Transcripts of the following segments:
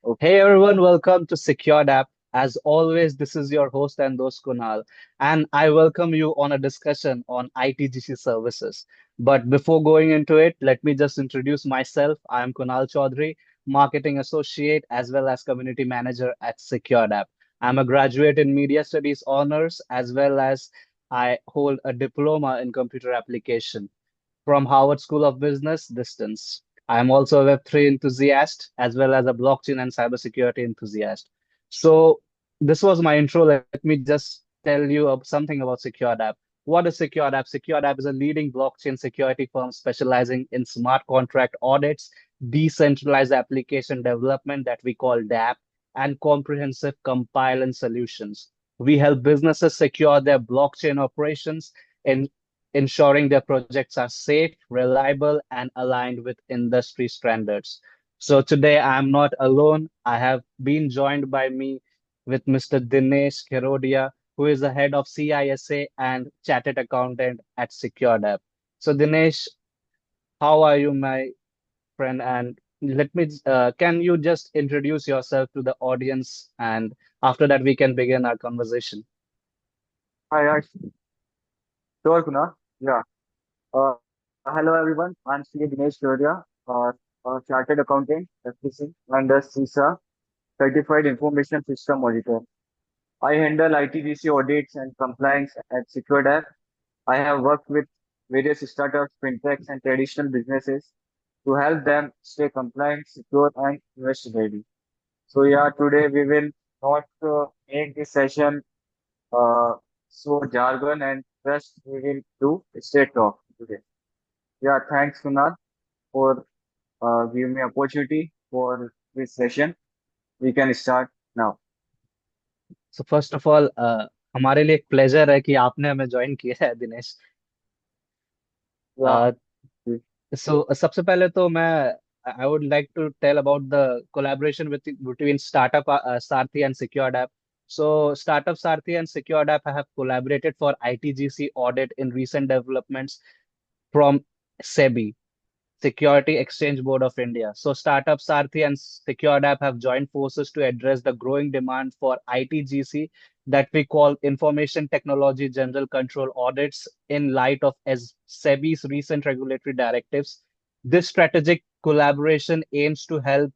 Hey everyone, welcome to Secured App. As always, this is your host and host Kunal, and I welcome you on a discussion on ITGC services. But before going into it, let me just introduce myself. I am Kunal Chaudhary, Marketing Associate as well as Community Manager at Secured App. I'm a graduate in Media Studies honors as well as I hold a diploma in computer application from Harvard School of Business, distance. I am also a Web3 enthusiast as well as a blockchain and cybersecurity enthusiast. So, this was my intro. Let me just tell you something about Secured App. What is Secured App? Secured App is a leading blockchain security firm specializing in smart contract audits, decentralized application development that we call DApp, and comprehensive compliance solutions. We help businesses secure their blockchain operations in ensuring their projects are safe, reliable, and aligned with industry standards. So today I'm not alone. I have been joined by me with Mr. Dinesh Kerodia, who is the head of CISA and chartered accountant at Secured App. So Dinesh, how are you, my friend? And can you just introduce yourself to the audience? And after that, we can begin our conversation. Hi, sure, Kunal. Yeah. Hello, everyone. I'm CA Dinesh Joria, a Chartered Accountant, FTC, and a CISA, Certified Information System Auditor. I handle ITGC audits and compliance at Secured App. I have worked with various startups, fintechs, and traditional businesses to help them stay compliant, secure, and invest ready. So, yeah, today we will not make this session uh, so jargon and just we will do straight talk today. Yeah, thanks Kunal for giving me opportunity for this session. We can start now. So first of all हमारे लिए एक pleasure है कि आपने हमें join किया है Dinesh. Yeah. सो सबसे पहले तो मैं I would like to tell about the collaboration with between startup Sarthi and secured app. So Startup Sarthi and Secured App have collaborated for ITGC audit in recent developments from SEBI, Security Exchange Board of India. So startup Sarthi and Secured App have joined forces to address the growing demand for ITGC that we call Information Technology General Control audits in light of as SEBI's recent regulatory directives. This strategic collaboration aims to help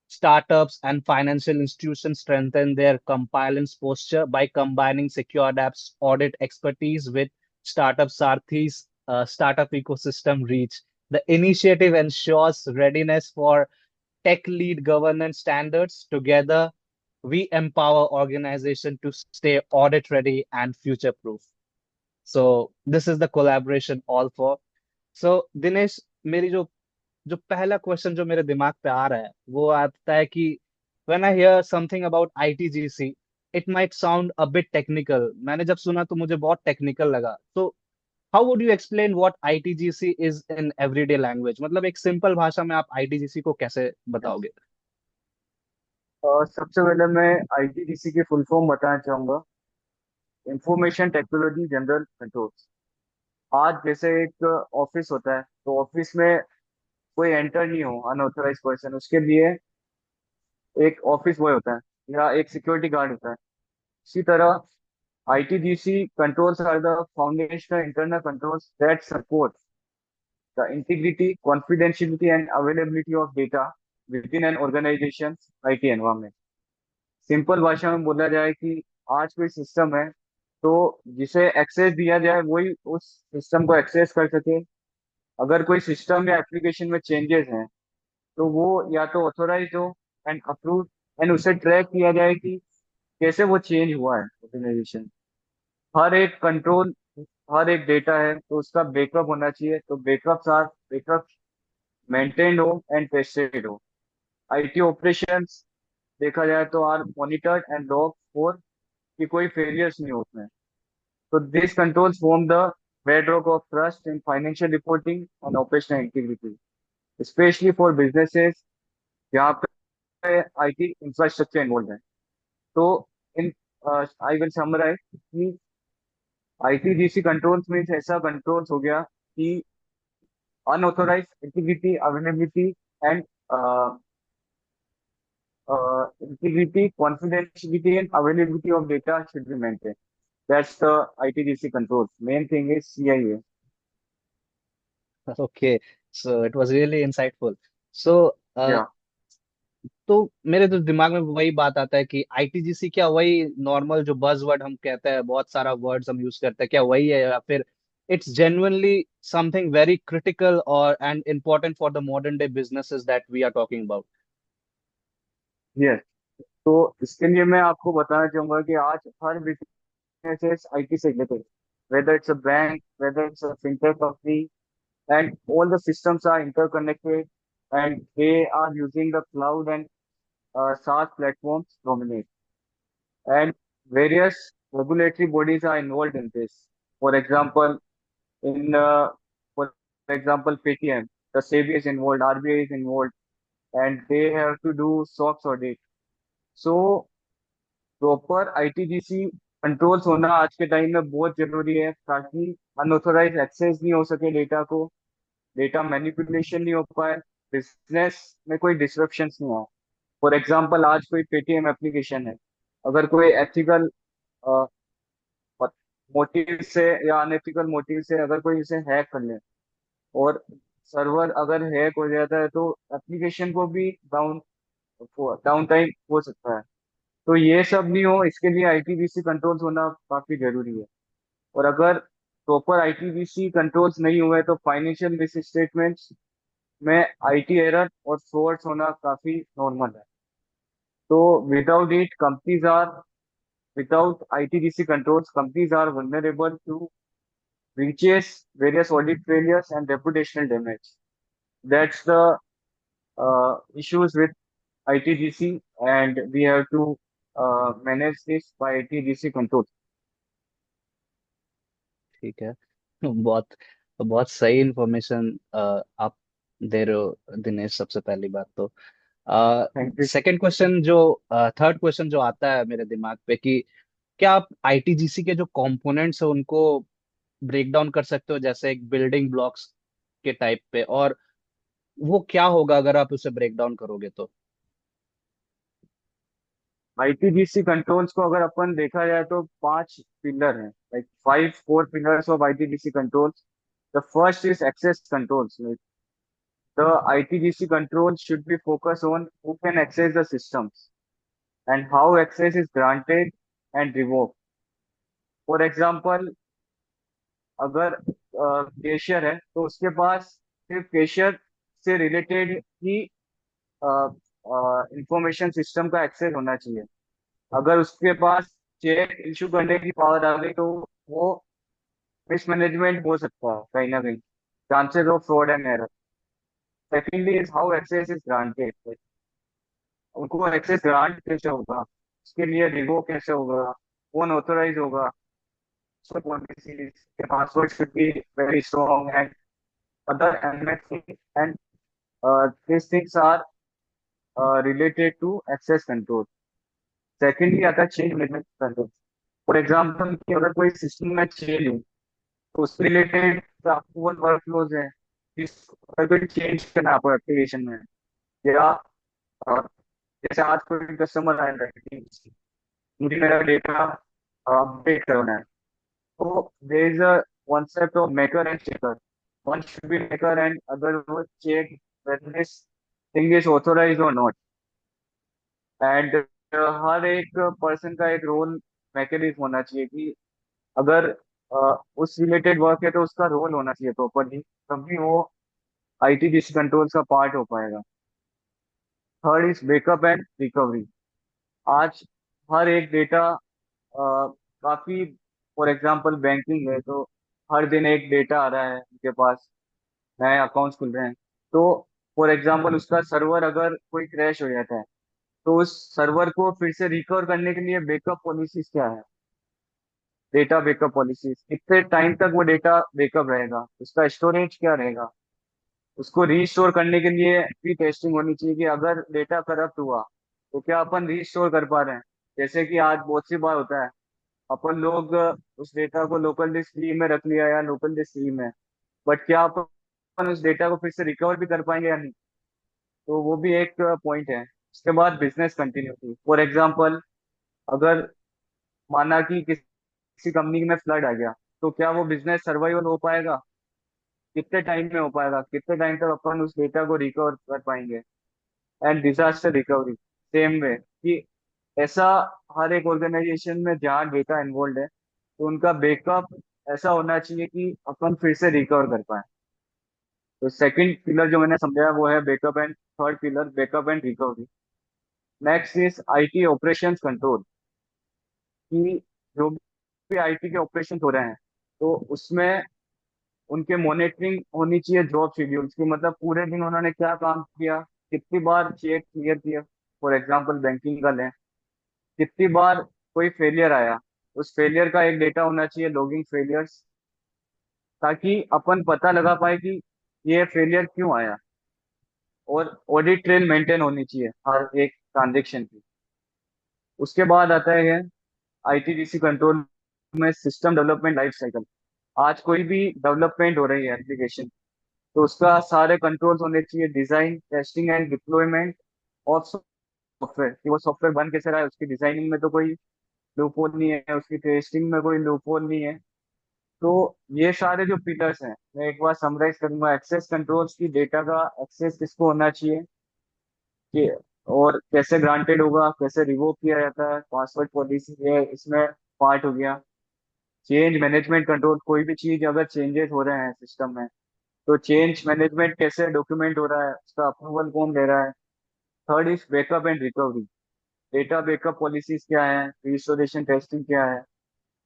startups and financial institutions strengthen their compliance posture by combining Secured App's audit expertise with Startup Sarthi's startup ecosystem reach. The initiative ensures readiness for tech lead governance standards. Together, we empower organizations to stay audit ready and future proof. So this is the collaboration all for. So Dinesh, मेरी जो जो पहला question जो मेरे दिमाग पे आ रहा है वो आता है कि when I hear something about ITGC it might sound a bit technical. मैंने जब सुना तो मुझे बहुत टेक्निकल लगा. तो how would you explain what ITGC is in everyday language? मतलब एक सिंपल भाषा में आप आईटीजीसी को कैसे बताओगे? और सबसे पहले मैं आईटीडीसी की फुल फॉर्म बताना चाहूंगा। Information technology general controls. आज जैसे एक ऑफिस होता है तो ऑफिस में कोई एंटर नहीं हो अनऑथराइज पर्सन, उसके लिए एक ऑफिस बॉय होता है या एक सिक्योरिटी गार्ड होता है। इसी तरह ITGC controls are the foundational internal controls that support the integrity, confidentiality, and availability of data within an organization's IT environment. Simple भाषा में बोला जाए कि आज कोई सिस्टम है तो जिसे एक्सेस दिया जाए वही उस सिस्टम को एक्सेस कर सके। अगर कोई सिस्टम या एप्लीकेशन में चेंजेस हैं तो वो या तो ऑथोराइज हो एंड अप्रूव एंड उसे ट्रैक किया जाए कि कैसे वो चेंज हुआ है ऑर्गेनाइजेशन। हर एक कंट्रोल, हर एक डेटा है तो उसका बैकअप होना चाहिए, तो बैकअप मेंटेन्ड हो एंड टेस्टेड हो। आईटी ऑपरेशंस देखा जाए तो are monitored and log for कि कोई फेलियर्स नहीं होते हैं। तो this controls form the bedrock of trust in financial reporting and operational integrity, especially for businesses जहाँ पे आईटी इंफ्रास्ट्रक्चर इन्वॉल्व है। तो इन आई विल समराइज कि आईटीजीसी कंट्रोल्स मीन्स ऐसा कंट्रोल्स हो गया कि unauthorized integrity, availability, and integrity, confidentiality, and availability of data should be maintained. That's the ITGC controls. Main thing is CIA. Okay, so it was really insightful. So Yeah. तो मेरे तो दिमाग में वही बात आता है कि आईटीजीसी क्या वही नॉर्मल जो बज़वर्ड हम कहते हैं, बहुत सारा वर्ड्स हम यूज करते हैं, क्या वही है, या फिर it's genuinely something very critical और and important for the modern day businesses that we are talking about? Yes. तो इसके लिए मैं आपको बताना चाहूंगा कि आज हर businesses IT से related, whether it's a bank, whether it's a fintech company, and all the systems are interconnected, and they are using the cloud and SaaS platforms dominate. And various regulatory bodies are involved in this. For example, in for example, Paytm, the SEBI is involved, RBI is involved, and they have to do SOX audit. So proper ITGC controls होना आज के time में बहुत जरूरी है, ताकि unauthorized access नहीं हो सके डेटा को, डेटा मैनिपुलेशन नहीं हो पाए, बिजनेस में कोई डिसरप्शंस नहीं हो। फॉर एग्जांपल, आज कोई पेटीएम एप्लीकेशन है, अगर कोई एथिकल मोटिव से या अनएथिकल मोटिव से अगर कोई इसे हैक कर ले, और सर्वर अगर हैक हो जाता है, तो एप्लीकेशन को भी डाउन डाउन टाइम हो सकता है। तो ये सब नहीं हो, इसके लिए आईटीबीसी कंट्रोल्स होना काफी जरूरी है। और अगर प्रॉपर आईटीबीसी कंट्रोल्स नहीं हुए तो फाइनेंशियल मिस स्टेटमेंट्स में आईटी एरर और फ्रॉड्स होना काफी नॉर्मल है। तो without it companies are without ITGC controls companies are vulnerable to breaches, various audit failures, and reputational damage. That's the issues with ITGC, and we have to manage this by ITGC controls. ठीक है। बहुत बहुत सही information आप दे रहे हो दिनेश, सबसे पहली बात तो। Thank you. सेकंड क्वेश्चन जो थर्ड क्वेश्चन जो आता है मेरे दिमाग पे कि क्या आप आईटीजीसी के जो कंपोनेंट्स है उनको ब्रेक डाउन कर सकते हो, जैसे एक बिल्डिंग ब्लॉक्स के टाइप पे, और वो क्या होगा अगर आप उसे ब्रेक डाउन करोगे तो? आईटीजीसी कंट्रोल्स को अगर अपन देखा जाए तो पांच पिलर हैं, like five four pillars of ITGC controls. The first is access controls. Like the ITGC control should be focus on who can access the systems and how access is granted and revoke. For example, अगर cashier है तो उसके पास सिर्फ cashier से related ही information system का access होना चाहिए। अगर उसके पास चेक इशू करने की पावर आ गई तो वो मिसमैनेजमेंट हो सकता है, कहीं ना कहीं chances of fraud and error. Secondly is how access is granted. उनको एक्सेस ग्रांट कैसे होगा, उसके लिए रिवो कैसे होगा, कौन ऑथोराइज होगा, so policies, the password should be very strong, and other MFC, and these things are related to access control. Secondly, आता है change management control. For example, कि अगर कोई सिस्टम में चेंज हो तो उससे रिलेटेड अप्रूवल वर्कफ्लोज है, जिस अगर कोई चेंज करना है आपको एप्लीकेशन में, या अ, जैसे आज कोई कस्टमर आया है कि मुझे मेरा डेटा अपडेट करना है, so there is a concept of maker and checker. One should be maker and other would check whether this thing is authorized or not. And हर एक पर्सन का एक रोल मैकेनिज्म होना चाहिए कि अगर उस रिलेटेड वर्क है तो उसका रोल होना चाहिए प्रॉपरली, तभी वो आईटीजीसी कंट्रोल्स का पार्ट हो पाएगा। Third is backup and recovery. आज हर एक डेटा काफी, फॉर एग्जांपल बैंकिंग है तो हर दिन एक डेटा आ रहा है उनके पास, नए अकाउंट्स खुल रहे हैं। तो फॉर एग्जांपल उसका सर्वर अगर कोई क्रैश हो जाता है, तो उस सर्वर को फिर से रिकवर करने के लिए बैकअप पॉलिसीज क्या है, डेटा बैकअप पॉलिसीज, कितने टाइम तक वो डेटा बैकअप रहेगा, उसका स्टोरेज क्या रहेगा, उसको रीस्टोर करने के लिए भी टेस्टिंग होनी चाहिए कि अगर डेटा करप्ट हुआ तो क्या अपन रीस्टोर कर पा रहे हैं। जैसे कि आज बहुत सी बार होता है, अपन लोग उस डेटा को लोकल डिस्क सी में रख लिया या लोकल डिस्क सी में, बट क्या अपन उस डेटा को फिर से रिकवर भी कर पाएंगे या नहीं। तो वो भी एक पॉइंट है। उसके बाद बिजनेस कंटिन्यूटी। फॉर एग्जांपल, अगर माना कि किसी कंपनी में फ्लड आ गया, तो क्या वो बिजनेस सर्वाइवल हो पाएगा? कितने टाइम में हो पाएगा? कितने टाइम तक अपन उस डेटा को रिकवर कर पाएंगे? And disaster recovery same way, कि ऐसा हर एक ऑर्गेनाइजेशन में जहाँ डेटा इन्वॉल्व है, तो उनका बैकअप ऐसा होना चाहिए कि अपन फिर से रिकवर कर पाए। तो सेकंड पिलर जो मैंने समझाया वो है backup, and third pillar backup and recovery. Next is IT operations control, कि जो भी आईटी के ऑपरेशन हो रहे हैं, तो उसमें उनके मॉनिटरिंग होनी चाहिए जॉब शेड्यूल्स की, मतलब पूरे दिन उन्होंने क्या काम किया, कितनी बार चेक क्लियर किया। फॉर एग्जांपल बैंकिंग का लें, कितनी बार कोई फेलियर आया, उस फेलियर का एक डेटा होना चाहिए, लॉगिंग फेलियर्स, ताकि अपन पता लगा पाए कि ये फेलियर क्यों आया। और ऑडिट ट्रेल मेंटेन होनी चाहिए हर एक ट्रांजेक्शन की। उसके बाद आता है आईटीडीसी कंट्रोल में सिस्टम डेवलपमेंट लाइफ साइकिल। आज कोई भी डेवलपमेंट हो रही है एप्लीकेशन, तो उसका सारे कंट्रोल्स होने चाहिए, design, testing and deployment of software, कि वो सॉफ्टवेयर बन कैसे रहा है, उसकी डिजाइनिंग में तो कोई लूपहोल नहीं है, उसकी टेस्टिंग में कोई लूपहोल नहीं है। तो ये सारे जो पिलर्स हैं, मैं एक बार समराइज करूंगा। एक्सेस कंट्रोल्स की, डेटा का एक्सेस किसको होना चाहिए, कि और कैसे ग्रांटेड होगा, कैसे रिवोक किया जाता है, पासवर्ड पॉलिसी है इसमें पार्ट हो गया। चेंज मैनेजमेंट कंट्रोल, कोई भी चीज अगर चेंजेस हो रहे हैं सिस्टम में, तो चेंज मैनेजमेंट कैसे डॉक्यूमेंट हो रहा है, उसका अप्रूवल कौन ले रहा है। Third is backup and recovery, data backup policies क्या है, रिस्टोरेशन टेस्टिंग क्या है,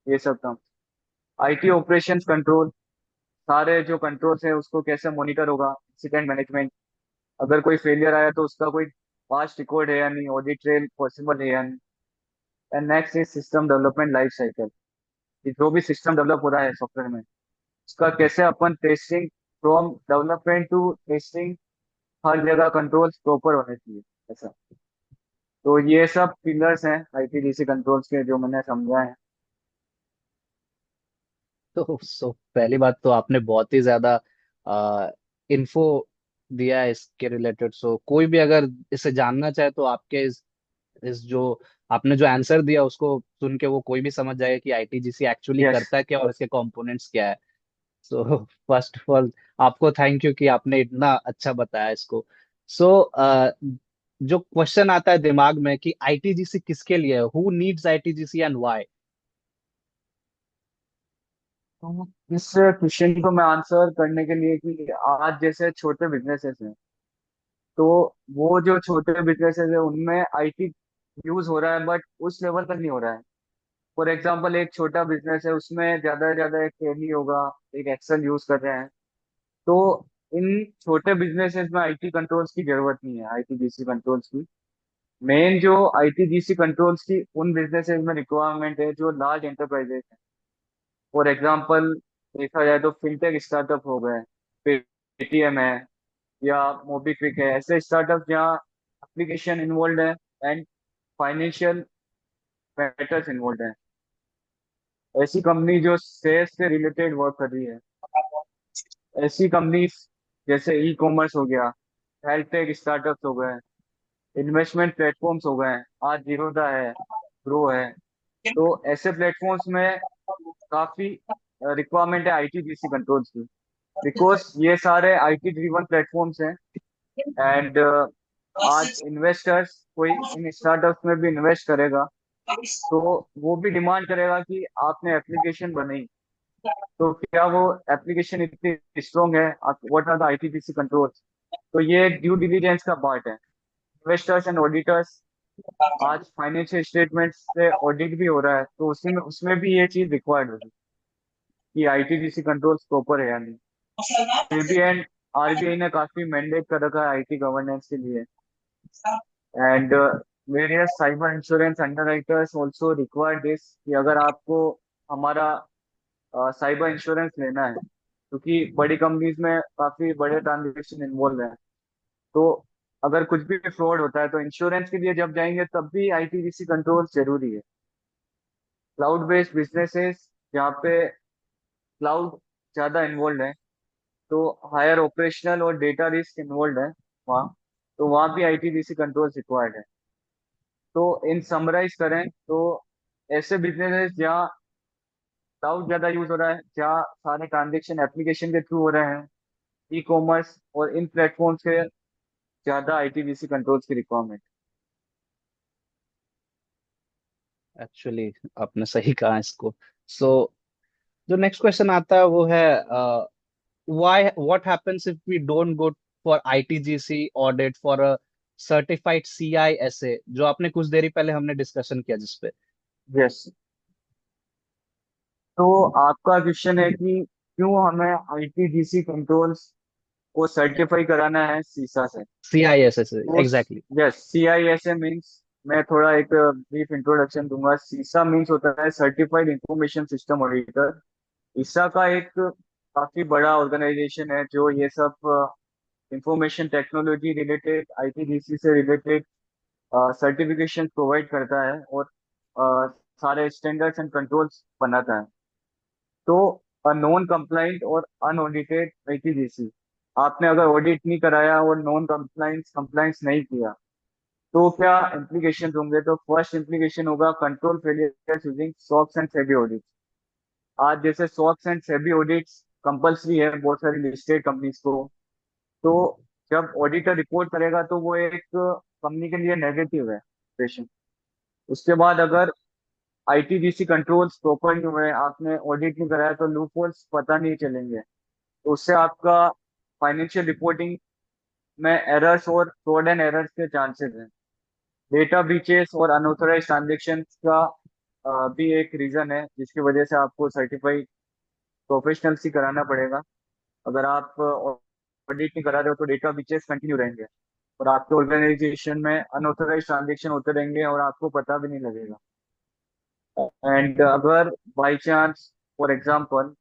ये सब काम। आईटी ऑपरेशंस कंट्रोल, सारे जो कंट्रोल्स है उसको कैसे मॉनिटर होगा, इंसिडेंट मैनेजमेंट, अगर कोई फेलियर आया तो उसका कोई पास्ट रिकॉर्ड है या नहीं, ऑडिट ट्रेल पॉसिबल है या नहीं। And next is system development life cycle, कि जो भी सिस्टम डेवलप हो रहा है सॉफ्टवेयर में, उसका कैसे अपन testing, from development to testing, हर जगह कंट्रोल्स प्रॉपर होने चाहिए, ऐसा। तो ये सब पिलर्स हैं आईटीडीसी कंट्रोल्स के, जो मैंने समझा है। तो पहली बात तो आपने बहुत ही ज्यादा इन्फो दिया है इसके रिलेटेड। सो कोई भी अगर इसे जानना चाहे तो आपके इस जो आपने जो आंसर दिया उसको सुन के वो कोई भी समझ जाएगा कि आईटीजीसी एक्चुअली यस। करता है क्या और इसके कंपोनेंट्स क्या है। सो फर्स्ट ऑफ ऑल आपको थैंक यू कि आपने इतना अच्छा बताया इसको। सो जो क्वेश्चन आता है दिमाग में कि आईटीजीसी किसके लिए है, हु नीड्स आईटीजीसी एंड व्हाई। तो इस क्वेश्चन को मैं आंसर करने के लिए, कि आज जैसे छोटे बिजनेसेस हैं, तो वो जो छोटे बिजनेसेस है उनमें आईटी यूज हो रहा है, बट उस लेवल तक नहीं हो रहा है। फॉर एग्जांपल, एक छोटा बिजनेस है, उसमें ज्यादा से ज्यादा एक टैली होगा, एक एक्सेल यूज कर रहे हैं। तो इन छोटे बिजनेसेस में आईटी कंट्रोल्स की जरूरत नहीं है, आईटीजीसी कंट्रोल्स की। मेन जो आईटीजीसी कंट्रोल्स की उन बिजनेसेस में रिक्वायरमेंट है जो लार्ज एंटरप्राइजेस है। फॉर एग्जांपल, देखा जाए तो फिनटेक स्टार्टअप हो गए, पेटीएम है या मोबीक्विक है, ऐसे स्टार्टअप जहाँ एप्लीकेशन इन्वॉल्व है एंड फाइनेंशियल मैटर्स इन्वॉल्व है। ऐसी कंपनी जो सेल्स से रिलेटेड वर्क कर रही है, ऐसी कंपनीज जैसे ई कॉमर्स हो गया, हेल्थ टेक स्टार्टअप्स हो गए, इन्वेस्टमेंट प्लेटफॉर्म्स हो गए, आज जीरोधा है, ग्रो है। तो ऐसे प्लेटफॉर्म्स में काफी रिक्वायरमेंट है आईटीजीसी कंट्रोल्स की, बिकॉज ये सारे आईटी ड्रिवन प्लेटफॉर्म्स हैं। एंड आज इन्वेस्टर्स कोई इन स्टार्टअप्स में भी इन्वेस्ट करेगा, तो वो भी डिमांड करेगा कि आपने एप्लीकेशन बनाई, तो क्या वो एप्लीकेशन इतनी स्ट्रांग है, व्हाट आर द आईटीपीसी कंट्रोल्स। तो ये एक ड्यू डिलिजेंस का पार्ट है। इन्वेस्टर्स एंड ऑडिटर्स, आज फाइनेंशियल स्टेटमेंट्स से ऑडिट भी हो रहा है, तो उसी में उसमें भी ये चीज रिक्वायर्ड होगी कि आईटीपीसी कंट्रोल्स प्रॉपर है या नहीं। सेबी एंड आरबीआई ने काफी मैंडेट कर रखा है आईटी गवर्नेंस के लिए। And various cyber insurance underwriters also require this, कि अगर आपको हमारा साइबर इंश्योरेंस लेना है, क्योंकि बड़ी कंपनीज में काफी बड़े ट्रांजेक्शन इन्वॉल्व हैं, तो अगर कुछ भी फ्रॉड होता है तो इंश्योरेंस के लिए जब जाएंगे तब भी आईटीसीसी कंट्रोल जरूरी है। क्लाउड बेस्ड बिजनेसेस जहाँ पे क्लाउड ज्यादा इन्वॉल्व है, तो हायर ऑपरेशनल और डेटा रिस्क इन्वॉल्व है वहाँ। तो वहाँ भी आईटीडीसी कंट्रोल्स रिक्वायर्ड है। तो इन समराइज करें तो ऐसे बिजनेस जहाँ क्लाउड ज्यादा यूज हो रहा है, जहाँ सारे ट्रांजेक्शन एप्लीकेशन के थ्रू हो रहे हैं, ई कॉमर्स और इन प्लेटफॉर्म्स के ज्यादा आईटीडीसी कंट्रोल्स की रिक्वायरमेंट। एक्चुअली आपने सही कहा इसको। सो जो नेक्स्ट क्वेश्चन आता है वो है, why what happens if we don't go for ITGC audit for a certified CISA, जो आपने कुछ देरी पहले हमने डिस्कशन किया जिसपे। यस। तो आपका क्वेश्चन है कि क्यों हमें आईटीडीसी कंट्रोल्स को सर्टिफाई कराना है सीसा से। CISA तो एग्जैक्टली। यस, सीआईएसए मींस, मैं थोड़ा एक ब्रीफ इंट्रोडक्शन दूंगा। सीसा मींस होता है सर्टिफाइड इंफॉर्मेशन सिस्टम ऑडिटर। ईसा का एक काफी बड़ा ऑर्गेनाइजेशन है जो ये सब इंफॉर्मेशन टेक्नोलॉजी रिलेटेड, आईटीडीसी से रिलेटेड सर्टिफिकेशन प्रोवाइड करता है और सारे स्टैंडर्ड्स एंड कंट्रोल्स बनाता है। तो नॉन कंप्लाइंट और अनऑडिटेड आईटीडीसी, आपने अगर ऑडिट नहीं कराया और नॉन कंप्लाइंस कंप्लाइंस नहीं किया तो क्या इम्प्लीकेशन होंगे। तो फर्स्ट इम्प्लीकेशन होगा control failure using socks and SEBI audit. आज जैसे socks and SEBI audits compulsory है बहुत सारी लिस्टेड कंपनीज को। तो जब ऑडिटर रिपोर्ट करेगा तो वो एक कंपनी के लिए नेगेटिव है पेशेंट। उसके बाद अगर आईटीजीसी कंट्रोल्स प्रॉपर नहीं हुए, आपने ऑडिट नहीं कराया, तो लूप होल्स पता नहीं चलेंगे, तो उससे आपका फाइनेंशियल रिपोर्टिंग में एरर्स और फ्रॉड एंड एरर्स के चांसेस हैं। डेटा ब्रीचेस और अनऑथराइज ट्रांजेक्शन का भी एक रीजन है जिसकी वजह से आपको सर्टिफाइड प्रोफेशनल ही कराना पड़ेगा। अगर आप ऑडिट नहीं करा रहे हो तो डेटा ब्रीचेस कंटिन्यू रहेंगे और आपके ऑर्गेनाइजेशन में अनऑथराइज ट्रांजेक्शन होते रहेंगे और आपको पता भी नहीं लगेगा। एंड अगर बाई चांस, फॉर एग्जांपल,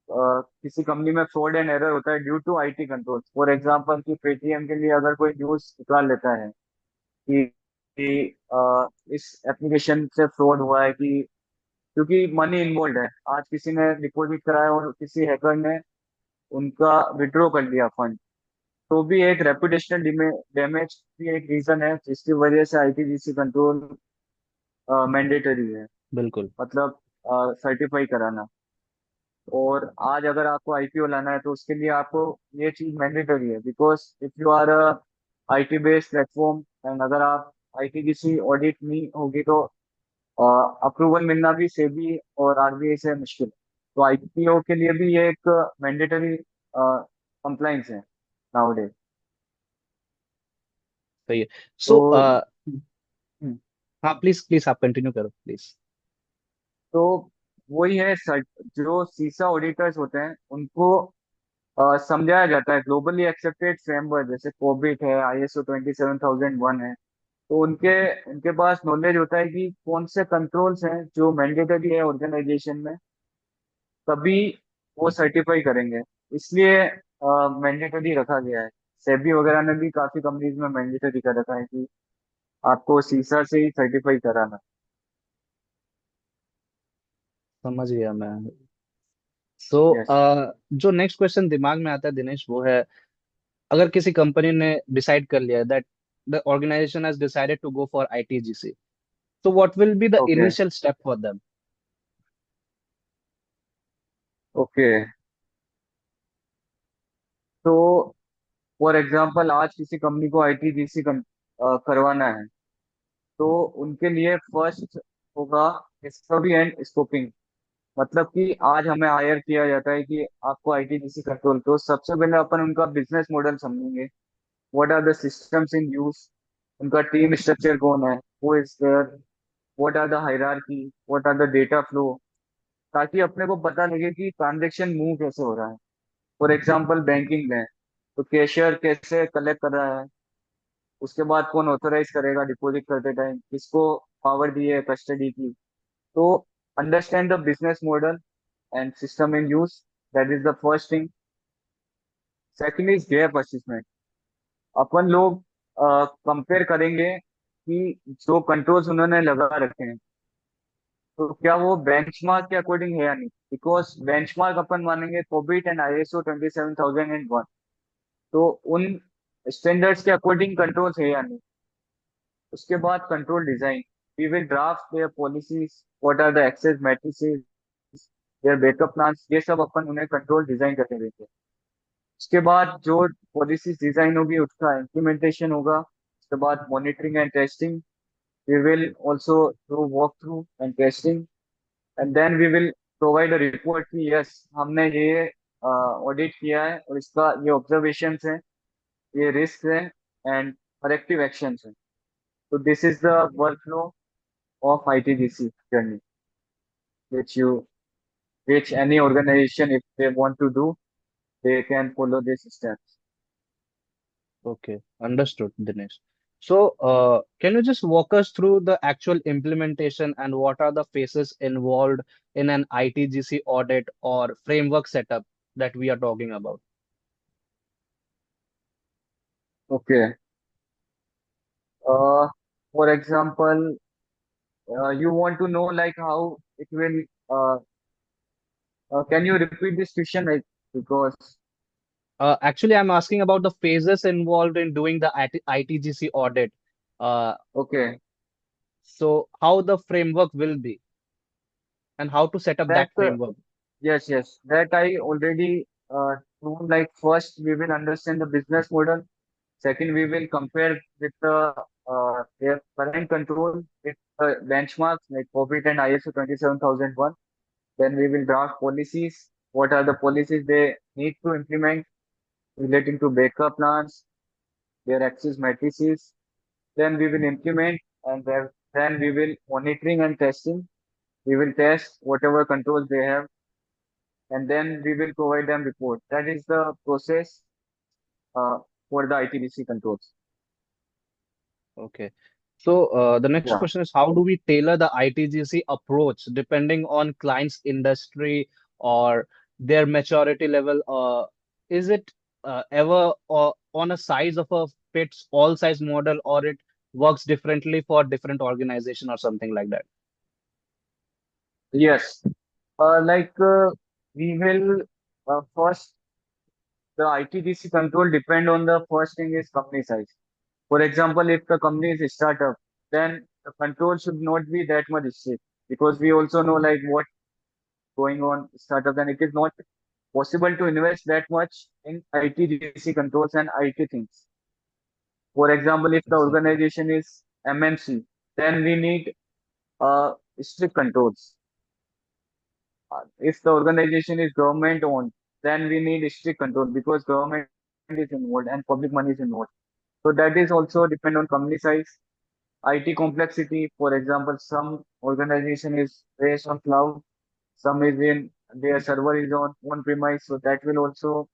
किसी कंपनी में फ्रॉड एंड एरर होता है due to IT control, for example कि पेटीएम के लिए अगर कोई न्यूज निकाल लेता है कि इस एप्लीकेशन से फ्रॉड हुआ है, कि क्योंकि मनी इन्वॉल्व है, आज किसी ने डिपॉजिट कराया और किसी हैकर ने उनका विड्रॉ कर लिया फंड, तो भी एक रेपुटेशनल डैमेज भी एक रीजन है जिसकी वजह से आईटीजीसी कंट्रोल मैंडेटरी है, बिल्कुल। मतलब सर्टिफाई कराना। और आज अगर आपको आईपीओ लाना है तो उसके लिए आपको ये चीज मैंडेटरी है, because if you are IT based platform and अगर आप आईटीजीसी ऑडिट नहीं होगी तो अप्रूवल मिलना भी सेबी और आरबीआई से मुश्किल है। तो आईपीओ के लिए भी ये एक मैंडेटरी कंप्लाइंस है नाउडेज। सही है। तो सो हम्म, हाँ, प्लीज प्लीज आप कंटिन्यू करो प्लीज। तो वही है जो सीसा ऑडिटर्स होते हैं उनको समझाया जाता है ग्लोबली एक्सेप्टेड फ्रेमवर्क, जैसे कोबिट है, आईएसओ 27001 है। तो उनके उनके पास नॉलेज होता है कि कौन से कंट्रोल्स हैं जो मैंडेटरी है ऑर्गेनाइजेशन में, तभी वो सर्टिफाई करेंगे, इसलिए मैंडेटरी रखा गया है। सेबी वगैरह ने भी काफी कंपनीज में मैंडेटरी कर रखा है कि आपको सीसा से ही सर्टिफाई कराना। समझ गया मैं। So yes. जो नेक्स्ट क्वेश्चन दिमाग में आता है दिनेश वो है, अगर किसी कंपनी ने डिसाइड कर लिया that the organisation has decided to go for ITGC, so what will be the okay. initial step for them? Okay. तो फॉर एग्जांपल आज किसी कंपनी को आईटीजीसी करवाना है तो उनके लिए फर्स्ट होगा स्टडी एंड स्कोपिंग। मतलब कि आज हमें हायर किया जाता है कि आपको आईटीजीसी कंट्रोल, तो सबसे पहले अपन उनका बिजनेस मॉडल समझेंगे। What are the systems in use, उनका टीम स्ट्रक्चर कौन है, who is there, what are the hierarchy, what are the data flow, ताकि अपने को पता लगे कि ट्रांजेक्शन मूव कैसे हो रहा है। फॉर एग्जांपल बैंकिंग में तो कैशियर कैसे कलेक्ट कर रहा है, उसके बाद कौन ऑथोराइज करेगा डिपॉजिट करते टाइम, किसको पावर दी है कस्टडी की। तो understand the business model and system in use, that is the first thing. Second is gap assessment. अपन लोग कंपेयर करेंगे कि जो कंट्रोल्स उन्होंने लगा रखे हैं तो क्या वो बेंचमार्क के अकॉर्डिंग है या नहीं, बिकॉज बेंचमार्क अपन मानेंगे कोबिट एंड आईएसओ 27001। तो उन स्टैंडर्ड्स के अकॉर्डिंग कंट्रोल्स है या नहीं। उसके बाद control design, we will draft their policies, what are the access matrices, their backup plans, ये सब अपन उन्हें कंट्रोल डिजाइन करके देते हैं। उसके बाद जो पॉलिसीज डिजाइन होगी उसका इम्प्लीमेंटेशन होगा। उसके बाद monitoring and testing, we will also do walk through and testing, and then we will provide a report कि यस हमने ये ऑडिट किया है और इसका ये ऑब्जर्वेशंस हैं, ये रिस्क है एंड करेक्टिव एक्शंस हैं। So this is the workflow of ITGC journey, which you, which any organization, if they want to do, they can follow these steps. Okay, understood, Dinesh. So, can you just walk us through the actual implementation and what are the phases involved in an ITGC audit or framework setup that we are talking about? Okay. For example, you want to know like how it will. Can you repeat this question? Like, because Actually, I'm asking about the phases involved in doing the ITGC audit. Uh, okay, so, how the framework will be and how to set up that that framework. yes, that I already told. Like first, we will understand the business model. Second, we will compare with their current control with benchmarks like COVID and ISO 27001. Then we will draft policies. What are the policies they need to implement relating to backup plans, their access matrices. Then we will implement, and then we will monitoring and testing. We will test whatever controls they have, and then we will provide them report. That is the process uh, for the ITBC controls. Okay. So, the next Yeah. question is how do we tailor the ITGC approach depending on client's industry or their maturity level? Is it ever on a size of a fits all size model or it works differently for different organization or something like that? Yes. We will first the ITDC control depend on the first thing is company size. For example, if the company is a startup, then the control should not be that much strict because we also know like what going on startup and it is not possible to invest that much in ITDC controls and IT things. For example, if the Exactly. organization is MNC, then we need strict controls. If the organization is government owned, then we need strict control because government is involved and public money is involved. So that is also depend on company size, IT complexity. For example, some organization is based on cloud, some is in their server is on premise. So that will also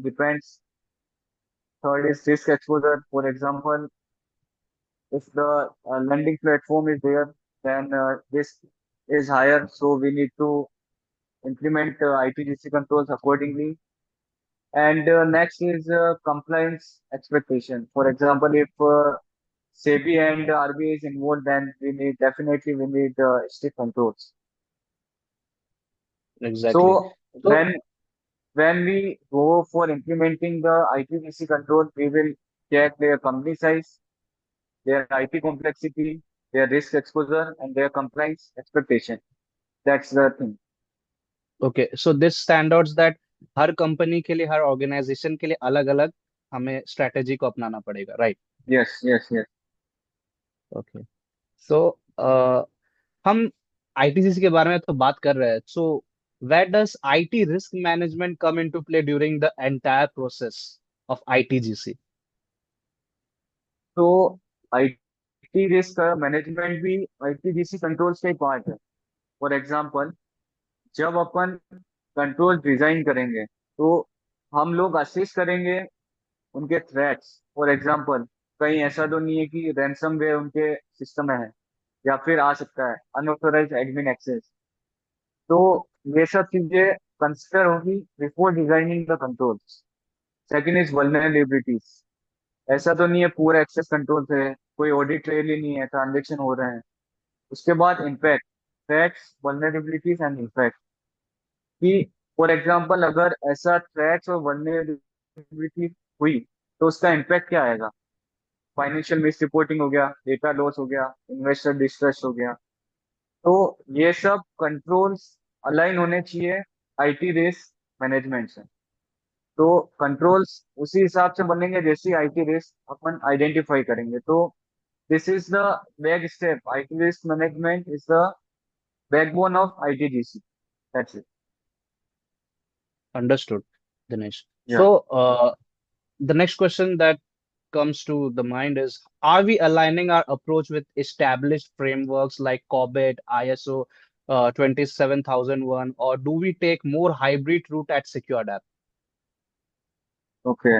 depends. Third is risk exposure. For example, if the lending platform is there, then risk is higher. So we need to implement ITGC controls accordingly. And next is compliance expectation. For example, if SEBI and RBI is involved, then we need strict controls. Exactly. So So, when we go for implementing the ITGC control, we will check their company size, their IT complexity, their risk exposure, and their compliance expectation. That's the thing. okay. So this standards that her company के लिए हर organisation के लिए अलग अलग हमें strategy को अपनाना पड़ेगा, राइट? Yes. ओके। सो हम आईटीसीसी के बारे में तो बात कर रहे हैं, so where does IT risk management come into play during the entire process of ITGC? तो IT रिस्क मैनेजमेंट भी ITGC कंट्रोल्स का ही पार्ट है। फॉर एग्जाम्पल, जब अपन कंट्रोल डिजाइन करेंगे तो हम लोग असेस करेंगे उनके थ्रेट्स। फॉर एग्जांपल, कहीं ऐसा तो नहीं है कि रैंसमवेयर उनके सिस्टम में है या फिर आ सकता है अनऑथोराइज्ड एडमिन एक्सेस। तो ये सब चीजें कंसिडर होगी before designing the controls. Second is vulnerabilities, ऐसा तो नहीं है पूरा एक्सेस कंट्रोल है, कोई ऑडिट ट्रेल ही नहीं है, ट्रांजेक्शन हो रहे हैं। उसके बाद impact, threats, vulnerabilities and impact, कि फॉर एग्जांपल अगर ऐसा थ्रेट्स और वल्नरेबिलिटी हुई तो उसका इम्पैक्ट क्या आएगा? फाइनेंशियल मिस रिपोर्टिंग हो गया, डेटा लॉस हो गया, इन्वेस्टर डिस्ट्रस्ट हो गया। तो ये सब कंट्रोल्स अलाइन होने चाहिए आईटी रिस्क मैनेजमेंट से। तो कंट्रोल्स उसी हिसाब से बनेंगे जैसी आईटी रिस्क अपन आइडेंटिफाई करेंगे। तो this is the back step, IT risk management is the backbone of ITGC. That's it. Understood, Dinesh. या So, the next question that comes to the mind is, are we aligning our approach with established frameworks like COBIT, ISO 27001, or do we take more hybrid route at Secured App? Okay,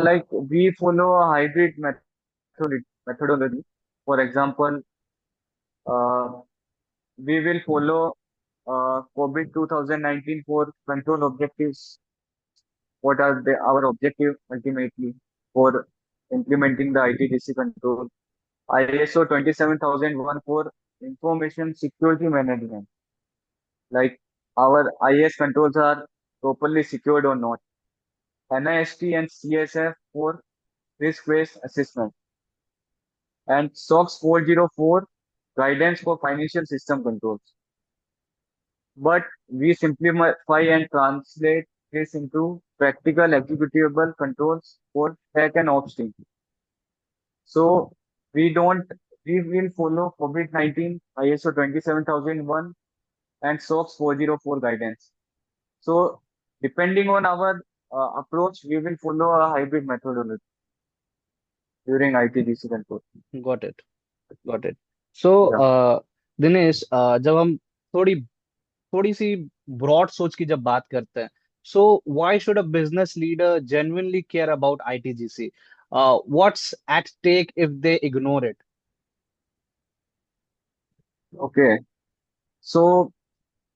like we follow a hybrid methodology. For example, we will follow COVID 2019 for control objectives. What are our objective ultimately for implementing the ITDC control? ISO 27001 for information security management, like our IS controls are properly secured or not. NIST and CSF for risk-based assessment, and SOX 404 guidance for financial system controls. But we simplify and translate this into practical executable controls for tech and ops team. So we don't, we will follow COVID-19, ISO 27001 and SOX 404 guidance. So depending on our approach, we will follow a hybrid methodology during ITGC control. Got it. Got it. So, Yeah. Dinesh, जब हम थोड़ी थोड़ी सी broad सोच की जब बात करते हैं, so why should a business leader genuinely care about ITGC? What's at stake if they ignore it? Okay. So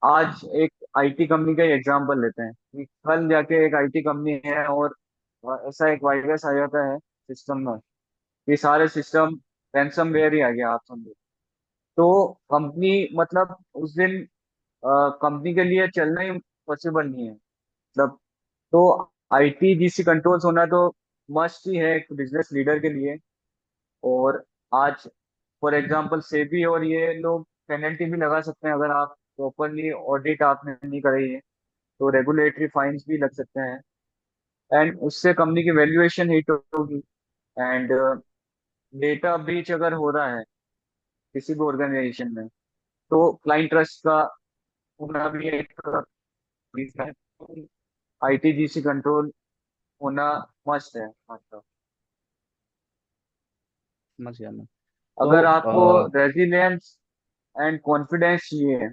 आज एक आईटी कंपनी का एग्जांपल लेते हैं कि कल जाके एक आईटी कंपनी है और ऐसा एक वायरस आ जाता है सिस्टम में कि सारे सिस्टम रैंसमवेयर ही आ गया, आप समझो। तो कंपनी मतलब उस दिन कंपनी के लिए चलना ही पॉसिबल नहीं है, मतलब। तो आईटी जीसी कंट्रोल्स होना तो मस्ट ही है एक बिजनेस लीडर के लिए। और आज फॉर एग्जांपल सेबी और ये लोग पेनल्टी भी लगा सकते हैं अगर आप प्रॉपरली ऑडिट आपने नहीं कराई है, तो रेगुलेटरी फाइन्स भी लग सकते हैं। एंड उससे कंपनी की वैल्यूएशन हिट होगी। एंड डेटा ब्रीच अगर हो रहा है किसी भी ऑर्गेनाइजेशन में, तो क्लाइंट ट्रस्ट का होना भी एक रीजन है। आईटीजीसी कंट्रोल होना मस्ट है, मतलब। समझ गया मैं। अगर तो आपको रेजिलियंस एंड कॉन्फिडेंस चाहिए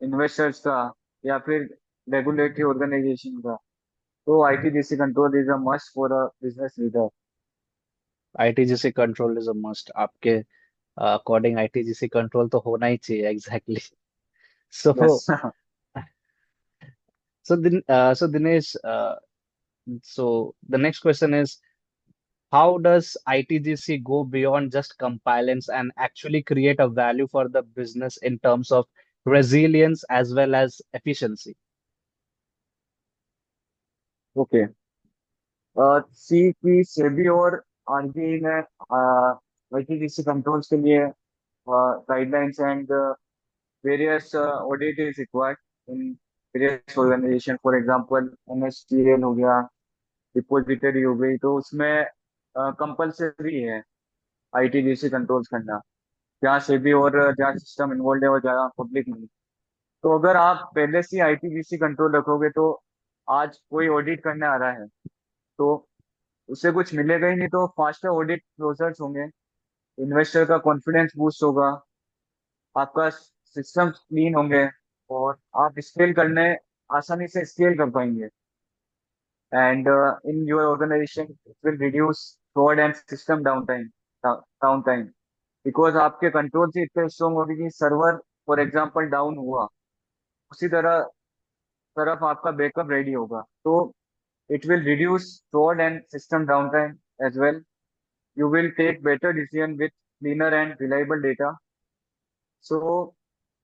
इन्वेस्टर्स का या फिर रेगुलेटरी ऑर्गेनाइजेशन का, तो ITGC control is a must for a business leader. ITGC control is a must, आपके अकॉर्डिंग आईटीजीसी कंट्रोल तो होना ही चाहिए, exactly. Yes. So so Dinesh, so the next question is, how does ITGC go beyond just compliance and actually create a value for the business in terms of resilience as well as efficiency? Okay, see की SEBI और RBI ने ITGC controls के लिए guidelines and various audit is required in various organization. For example MSTL हो गया, depository हो गई, तो उसमें कंपलसरी है आईटीजीसी कंट्रोल्स करना, जहाँ से भी और जहाँ सिस्टम इन्वॉल्व है और जहाँ पब्लिक नहीं। तो अगर आप पहले से आईटीजीसी कंट्रोल रखोगे तो आज कोई ऑडिट करने आ रहा है तो उससे कुछ मिलेगा ही नहीं, तो फास्टर ऑडिट प्रोसेस होंगे, इन्वेस्टर का कॉन्फिडेंस बूस्ट होगा, आपका सिस्टम क्लीन होंगे, और आप स्केल करने आसानी से स्केल कर पाएंगे। And in your organisation it will reduce fraud and system down time, because आपके कंट्रोल से इतने स्ट्रॉन्ग होगी कि सर्वर फॉर एग्जांपल डाउन हुआ, उसी तरह तरफ आपका बैकअप रेडी होगा। तो it will reduce fraud and system down time as well. You will take better decision with cleaner and reliable data. So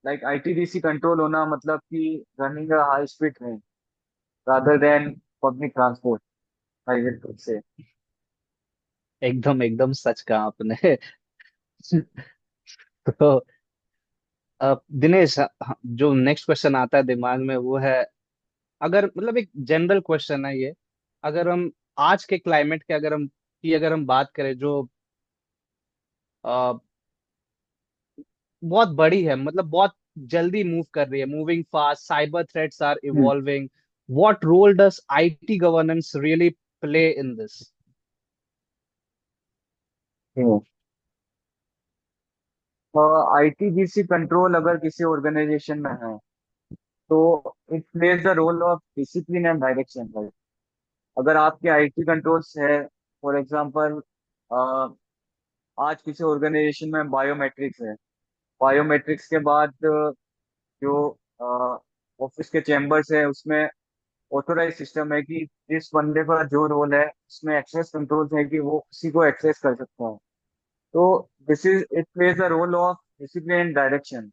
like ITDC control होना मतलब कि running a high speed train rather than public transport. I will say. एकदम एकदम सच कहा आपने। तो दिनेश, जो next question आता है दिमाग में वो है, अगर मतलब एक जनरल क्वेश्चन है ये, अगर हम आज के क्लाइमेट के अगर हम बात करें जो बहुत बड़ी है, मतलब बहुत जल्दी मूव कर रही है, moving fast, cyber threats are evolving, what role does IT governance really play in this? ITGC control अगर किसी ऑर्गेनाइजेशन में है तो it plays the role of discipline and direction, right. अगर आपके आईटी कंट्रोल्स है, फॉर एग्जांपल, आज किसी ऑर्गेनाइजेशन में बायोमेट्रिक्स है, बायोमेट्रिक्स के बाद जो ऑफिस के चेम्बर्स है उसमें ऑथोराइज सिस्टम है कि जिस बंदे का जो रोल है उसमें एक्सेस कंट्रोल्स है कि वो उसी को एक्सेस कर सकता है। तो this is it plays the role of discipline and direction.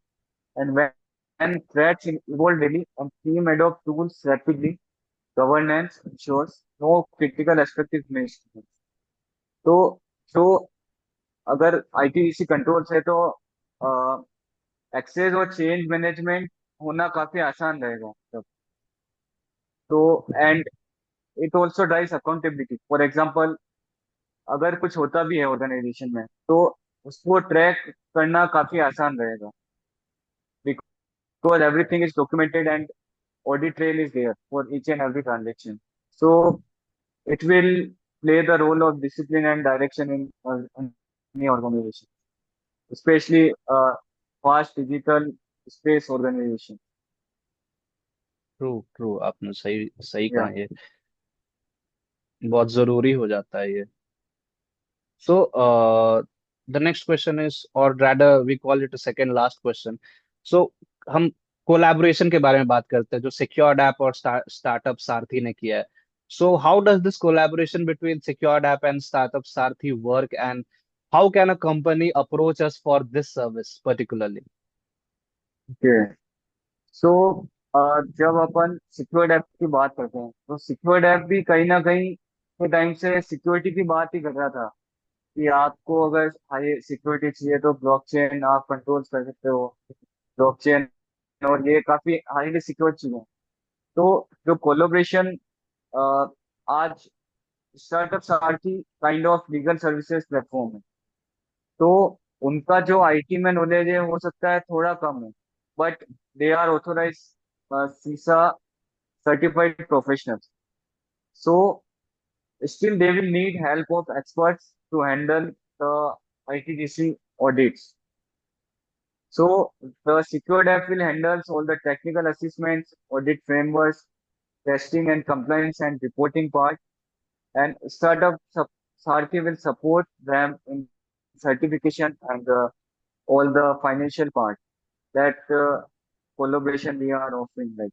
And when threats evolve daily and team adopt tools rapidly, governance ensures no critical aspect is missed. तो जो अगर आईटीसी कंट्रोल्स है तो एक्सेस और चेंज मैनेजमेंट होना काफी आसान रहेगा तब। तो and it also drives accountability. For example, अगर कुछ होता भी है ऑर्गेनाइजेशन में तो उसको ट्रैक करना काफी आसान रहेगा, because everything is documented and audit trail is there for each and every transaction. So it will play the role of discipline and direction in any organization, especially fast digital space organization. True true, आपने सही सही कहा, Yeah. ये बहुत जरूरी हो जाता है ये। So the next question is, और rather we call it second last question. So हम कोलैबोरेशन के बारे में बात करते हैं जो सिक्योर्ड ऐप और स्टार्टअप सारथी ने किया है। So how does this collaboration between secured app and startup Sarathi work, and how can a company approach us for this service particularly? Okay. So जब अपन सिक्योर्ड ऐप की बात करते हैं तो सिक्योर्ड ऐप भी कहीं ना कहीं के टाइम से सिक्योरिटी की बात ही कर रहा था कि आपको अगर हाई सिक्योरिटी चाहिए तो ब्लॉकचेन आप कंट्रोल कर सकते हो, ब्लॉकचेन, और ये काफी हाईली सिक्योर चीज है। तो जो कोलोब्रेशन आज startup Sarathi kind of legal services platform है, तो उनका जो आईटी में नॉलेज है हो सकता है थोड़ा कम है, बट दे आर ऑथोराइज सीसा certified professionals. So still they will need help of experts to handle the ITGC audits. So the secured app will handle all the technical assessments, audit frameworks, testing and compliance and reporting part, and Sarthi will support them in certification and all the financial part that collaboration we are offering. Like,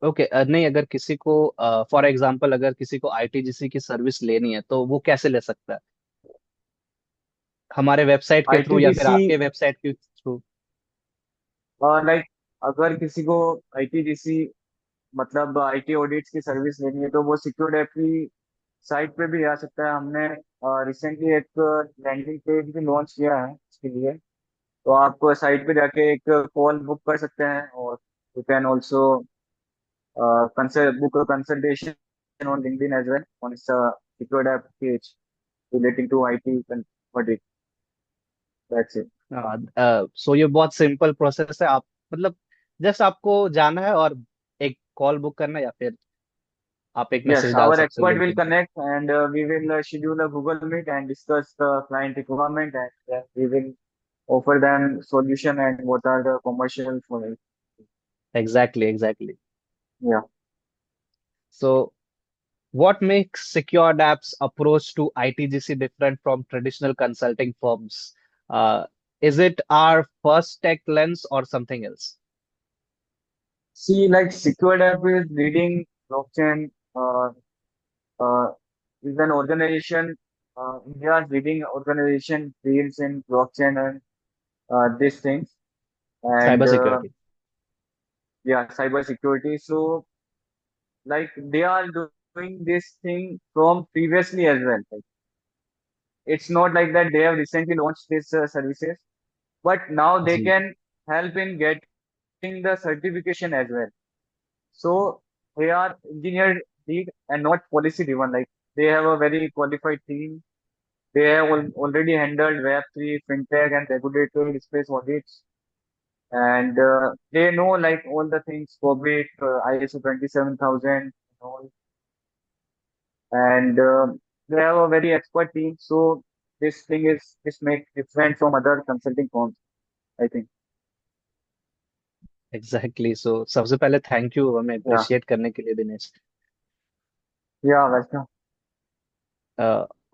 okay, नहीं, अगर किसी को for example अगर किसी को आईटीजीसी की service लेनी है तो वो कैसे ले सकता है? हमारे वेबसाइट के थ्रू या फिर ITGC, आपके वेबसाइट के थ्रू? लाइक अगर किसी को ITGC मतलब आईटी ऑडिट्स की सर्विस लेनी है तो वो सिक्योर्ड ऐप की साइट पे भी आ सकता है। हमने रिसेंटली एक लैंडिंग पेज भी लॉन्च किया है इसके लिए, तो आप साइट पे जाके एक कॉल बुक कर सकते हैं, और you can also book consultation on LinkedIn as well on secured app page relating to IT audit. That's it. So ये बहुत सिंपल प्रोसेस है, आप मतलब जस्ट आपको जाना है और एक कॉल बुक करना है, या फिर आप एक Yes, मैसेज डाल our सकते हो expert will लिंक्डइन पे। connect and we will schedule a Google Meet and discuss the client requirement, and then we will offer them solution and what are the commercial for it. Exactly exactly. Yeah. So what makes secured apps approach to ITGC different from traditional consulting firms? Uh, is it our first tech lens or something else? See, like Secured App is leading blockchain, uh, is an organization, India's leading organization deals in blockchain and these things. And Cyber security. yeah, cyber security. So, like they are doing doing this thing from previously as well. Like, it's not like that they have recently launched these services, but now they जी. can help in getting the certification as well. So they are engineer lead and not policy driven. Like they have a very qualified team. They have already handled Web3, fintech, and regulatory space audits, and they know like all the things, COVID, ISO 27000, and all, and they have a very expert team. So this makes different from other consulting firms, I think. Exactly so सबसे पहले thank you हमें Yeah, appreciate करने के लिए Dinesh. yeah, welcome.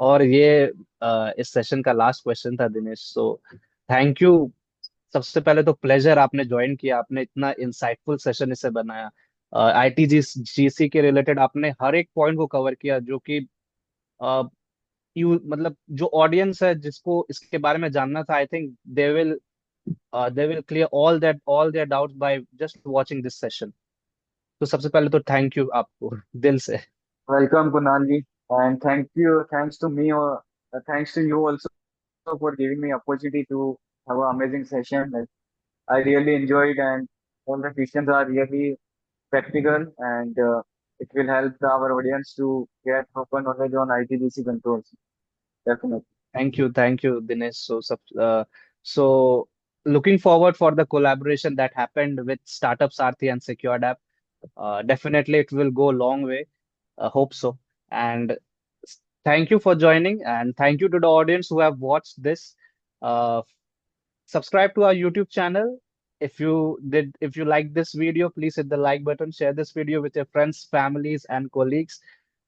और ये इस session का लास्ट क्वेश्चन था दिनेश, सो थैंक यू। सबसे पहले तो प्लेजर, आपने ज्वाइन किया, आपने इतना इंसाइटफुल सेशन इसे बनाया। आईटीजीसी के रिलेटेड आपने हर एक पॉइंट को कवर किया, जो कि यू मतलब जो ऑडियंस है जिसको इसके बारे में जानना था, I think they will clear all their doubts by just watching this session. तो सबसे पहले तो थैंक यू आपको दिल से। Welcome, Kunalji, and thanks to me or thanks to you also for giving me opportunity to have an amazing session. Like, I really enjoyed, and all the questions are really practical, and it will help our audience to get proper knowledge on ITGC controls. Definitely. Thank you, Dinesh. So looking forward for the collaboration that happened with Startup Sarthi and Secured App. Definitely, it will go a long way. Hope so. And thank you for joining, and thank you to the audience who have watched this. Uh, Subscribe to our YouTube channel. If you like this video, please hit the like button, share this video with your friends, families, and colleagues.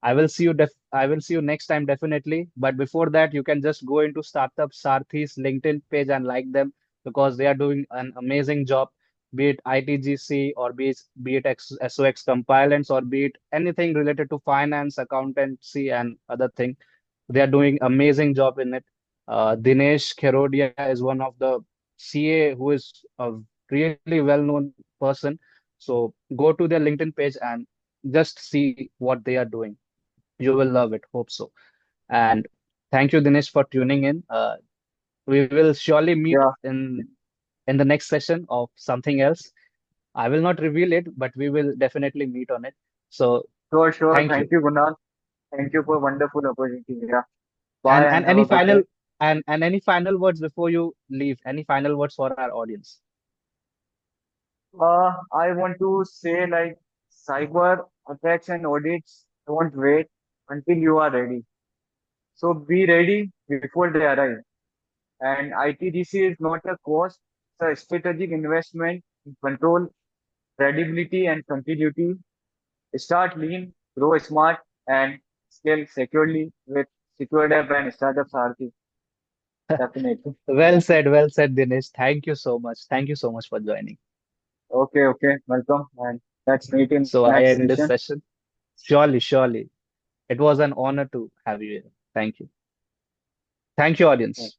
I will see you next time, definitely. But before that, you can just go into Startup Sarthi's LinkedIn page and like them, because they are doing an amazing job, be it ITGC or be it SOX compliance, or be it anything related to finance, accountancy, and other thing. They are doing amazing job in it. Dinesh Kherodia is one of the CA who is a really well-known person. So go to their LinkedIn page and just see what they are doing. You will love it. Hope so. And thank you, Dinesh, for tuning in. We will surely meet Yeah, in the next session of something else. I will not reveal it, but we will definitely meet on it. So sure, sure. thank Thank you. you, Kunal. Thank you for wonderful opportunity. Yeah. And Bye and and have any a good day. final and any final words before you leave? Any final words for our audience? I want to say like cyber attacks and audits don't wait until you are ready. So be ready before they arrive. And ITGC is not a cost, it's a strategic investment in control, credibility, and continuity. Start lean, grow smart, and scale securely with Secured App and Startup Sarthi. Definitely. Well said, Dinesh. Thank you so much. Thank you so much for joining. Okay, okay. Welcome. And let's meet in So I next end this session. session. Surely, surely. It was an honor to have you here. Thank you. Thank you, audience.